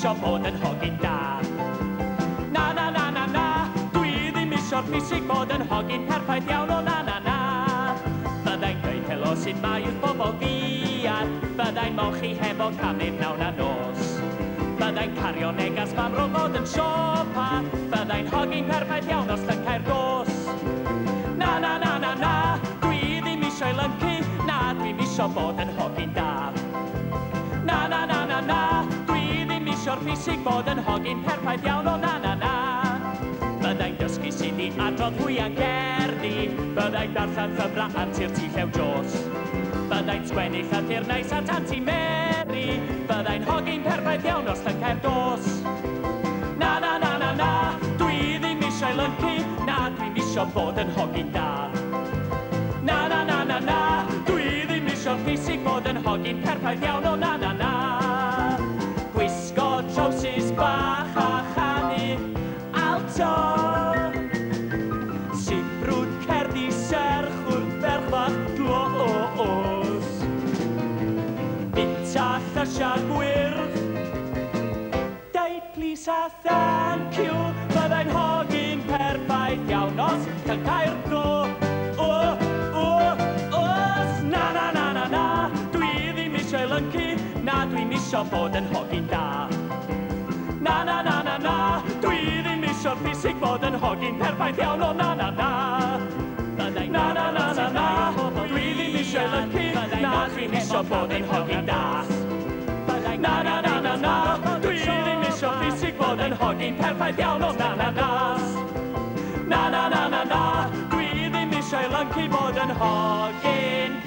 isio bod yn hogyn da. Na, na, na, na, na, dwi ddim isio'r ffisig bod yn hogyn perffaith iawn o na, na, na. Byddai'n dweud helo sy'n mai wrth bobl fiad, byddai'n molchi hefo canu'n nawn a nos. Byddai'n cario negas mam rogod yn siopa, byddai'n hogyn perffaith iawn os lyncau'r dos. Na, na, na, na, na, dwi ddim isio'i lyncu, na, dwi'n isio bod yn hogyn da. Na, na, na, na, na, dwi ddim isio'r ffisig bod yn hogyn perffaith iawn o na, na, na. Byddai'n dysgu sut i adrodd hwya'n gerddi, byddai'n darllen llyfra Antur T. Llew Jones. Byddai'n sgwennu llythyr neis at Aunty Mary, byddai'n hogyn perffaith iawn os lyncau'r dos. Na, na, na, na, na, dwi ddim isio'i lyncu, na, dwi'n isio bod yn hogyn da. Na, na, na, na, na, dwi ddim isio'r ffisig bod yn hogyn perffaith iawn o na, na, na. Gwisgo trowsus bach a chanu alto, sibrwd cerddi serch wrth ferch bach glos. Bita llysiau gwyrdd, deud please a thank you, byddai'n hogyn perffaith iawn os lyncau'r dro. Na, na, na, na, na, dwi ddim isio'i lyncu, na, dwi'n isio bod yn hogyn da. Na, na, na, na, na, dwi ddim isio'r ffisig bod yn hogyn perffaith iawn o na, na, na. Na, na, na, na, na, dwi ddim isio'i lyncu, na, dwi'n isio bod yn hogyn da. Na, na, na, na, na, dwi ddim isio'r ffisig bod yn hogyn perffaith iawn o na, na, na. Na, na, na, na, na, dwi ddim isio'i lyncu bod yn hogyn